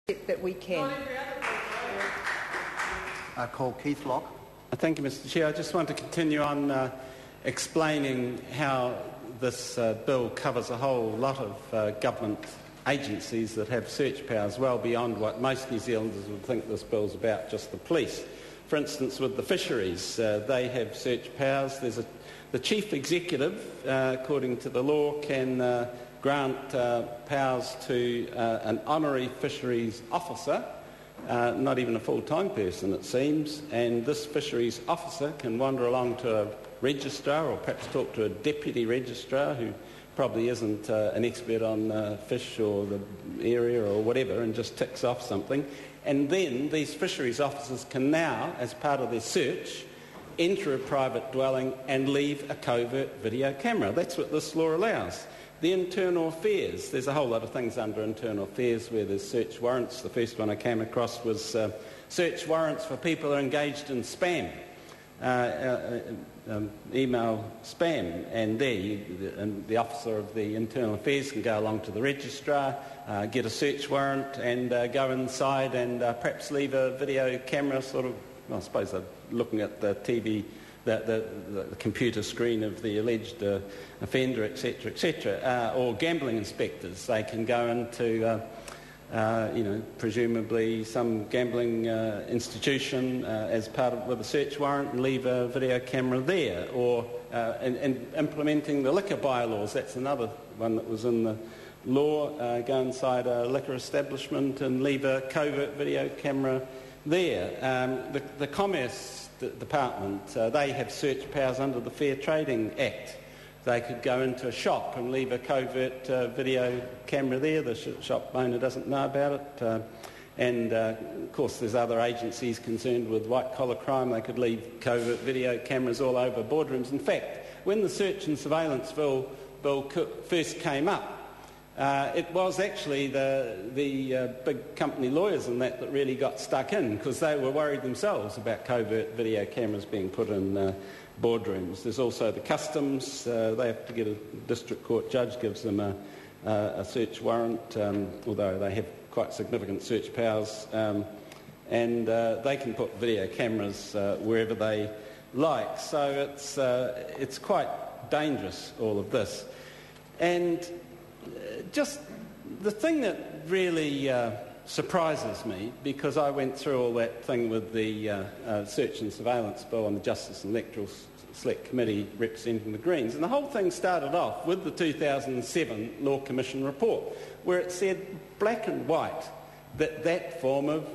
that we can. I call Keith Locke. Thank you, Mr. Chair. I just want to continue on explaining how this bill covers a whole lot of government agencies that have search powers well beyond what most New Zealanders would think this bill's about, just the police. For instance, with the fisheries, they have search powers. The chief executive, according to the law, can grant powers to an honorary fisheries officer, not even a full-time person, it seems, and this fisheries officer can wander along to a registrar or perhaps talk to a deputy registrar who probably isn't an expert on fish or the area or whatever, and just ticks off something. And then these fisheries officers can now, as part of their search, enter a private dwelling and leave a covert video camera. That's what this law allows. The internal affairs, there's a whole lot of things under internal affairs where there's search warrants. The first one I came across was search warrants for people who are engaged in spam, email spam, and the officer of the internal affairs can go along to the registrar, get a search warrant and go inside and perhaps leave a video camera I suppose they're looking at the TV, the computer screen of the alleged offender, etc., etc. Or gambling inspectors, they can go into, presumably some gambling institution as part of with a search warrant and leave a video camera there. Or and implementing the liquor bylaws, that's another one that was in the law. Go inside a liquor establishment and leave a covert video camera there. The Commerce Department, they have search powers under the Fair Trading Act. They could go into a shop and leave a covert video camera there. The shop owner doesn't know about it. And of course there's other agencies concerned with white-collar crime. They could leave covert video cameras all over boardrooms. In fact, when the Search and Surveillance Bill first came up, it was actually the big company lawyers and that really got stuck in, because they were worried themselves about covert video cameras being put in boardrooms. There's also the customs. They have to get a district court judge gives them a search warrant, although they have quite significant search powers, and they can put video cameras wherever they like. So it's quite dangerous, all of this. And just the thing that really surprises me, because I went through all that thing with the Search and Surveillance Bill and the Justice and Electoral Select Committee representing the Greens, and the whole thing started off with the 2007 Law Commission report, where it said black and white that form of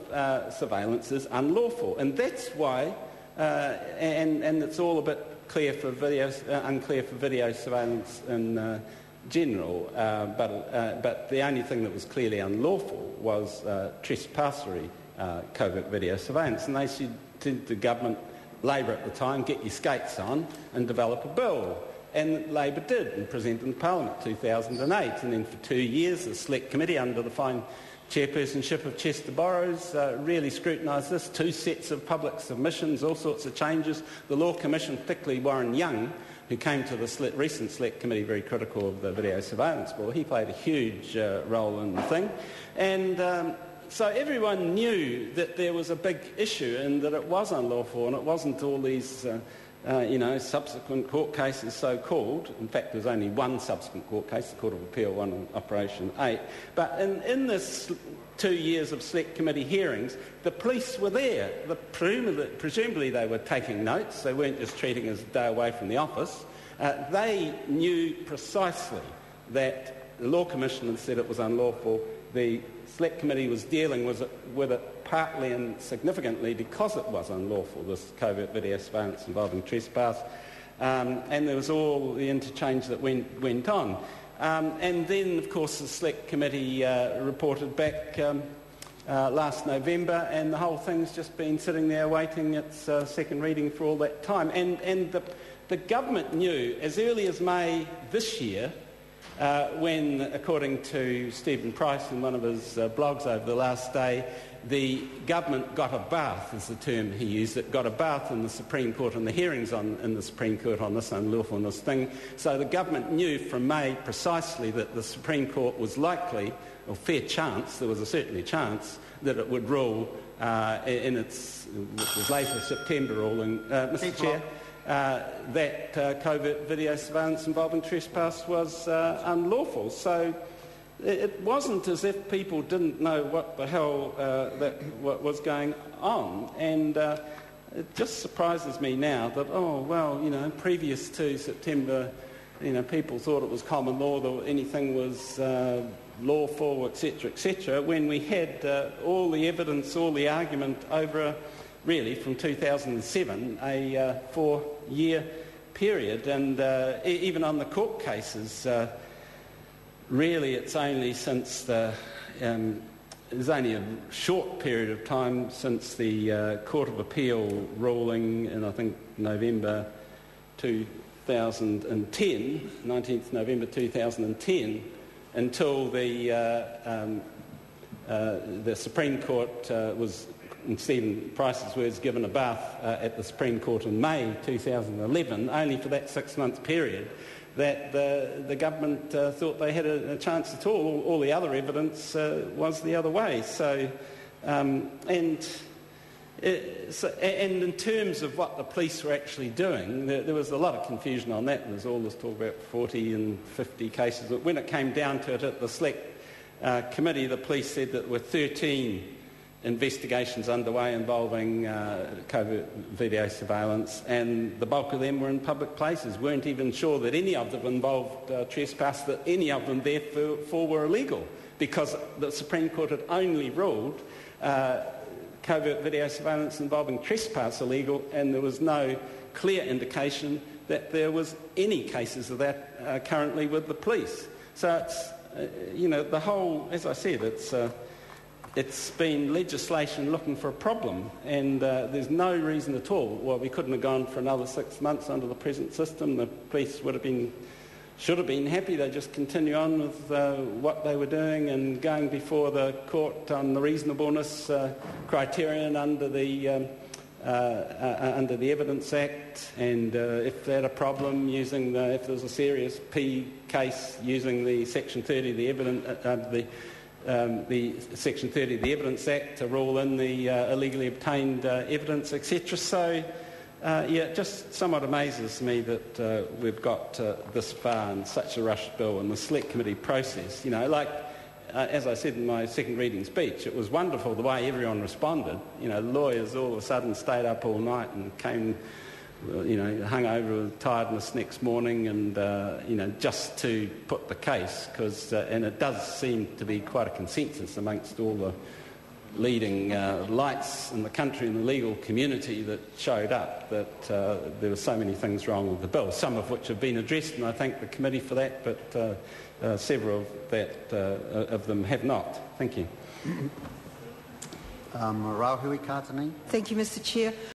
surveillance is unlawful, and that's why, and it's all a bit clear for unclear for video surveillance in general, but the only thing that was clearly unlawful was trespassery covert video surveillance, and they said to the government, Labor at the time, get your skates on and develop a bill. And Labor did, and presented in Parliament 2008, and then for 2 years the Select Committee under the fine chairpersonship of Chester Borrows really scrutinised this. 2 sets of public submissions, all sorts of changes. The Law Commission, particularly Warren Young, who came to the recent Select Committee very critical of the video surveillance bill, he played a huge role in the thing. And so everyone knew that there was a big issue and that it was unlawful, and it wasn't all these subsequent court cases, so-called. In fact, there was only one subsequent court case, the Court of Appeal, one on Operation 8. But in this 2 years of Select Committee hearings, the police were there. Presumably they were taking notes. They weren't just treating us a day away from the office. They knew precisely that the Law Commission had said it was unlawful. The Select Committee was dealing with it partly and significantly because it was unlawful, this covert video surveillance involving trespass, and there was all the interchange that went on. And then, of course, the Select Committee reported back last November, and the whole thing's just been sitting there waiting its second reading for all that time. And the government knew as early as May this year, when, according to Stephen Price in one of his blogs over the last day, the government got a bath, is the term he used, it got a bath in the Supreme Court and the hearings in the Supreme Court on this unlawfulness thing. So the government knew from May precisely that the Supreme Court was likely, or fair chance, there was certainly a chance, that it would rule in its, which was later September ruling, Mr Chair, that covert video surveillance involving trespass was unlawful. So it wasn't as if people didn't know what the hell what was going on, and it just surprises me now that, oh, well, previous to September, people thought it was common law, that anything was lawful, etc., when we had all the evidence, all the argument over, really, from 2007, a 4-year period. And even on the court cases, really it's only since there's only a short period of time since the Court of Appeal ruling in, I think, November 2010, 19th November 2010, until the Supreme Court was, in Stephen Price's words, given a bath at the Supreme Court in May 2011, only for that 6-month period, that the government thought they had a chance at all. All the other evidence was the other way. So, and in terms of what the police were actually doing, there was a lot of confusion on that. There was all this talk about 40 and 50 cases. But when it came down to it at the Select Committee, the police said that there were 13 investigations underway involving covert video surveillance, and the bulk of them were in public places. Weren't even sure that any of them involved trespass, that any of them therefore were illegal, because the Supreme Court had only ruled covert video surveillance involving trespass illegal, and there was no clear indication that there was any cases of that currently with the police. So it's, the whole, as I said, it's been legislation looking for a problem, and there's no reason at all why we couldn't have gone for another 6 months under the present system. The police should have been happy. They just continue on with what they were doing and going before the court on the reasonableness criterion under the Evidence Act, and if they had a problem using if there was a serious P case using the Section 30 of the evidence. The Section 30 of the Evidence Act to rule in the illegally obtained evidence, etc. So, it just somewhat amazes me that we've got this far in such a rushed bill in the Select Committee process. As I said in my second reading speech, it was wonderful the way everyone responded. Lawyers all of a sudden stayed up all night and came, hung over with tiredness next morning, and just to put the case, because and it does seem to be quite a consensus amongst all the leading lights in the country and the legal community that showed up, that there were so many things wrong with the bill, some of which have been addressed, and I thank the committee for that, but several of them have not. Thank you. Rauhui Kātani. Thank you, Mr Chair.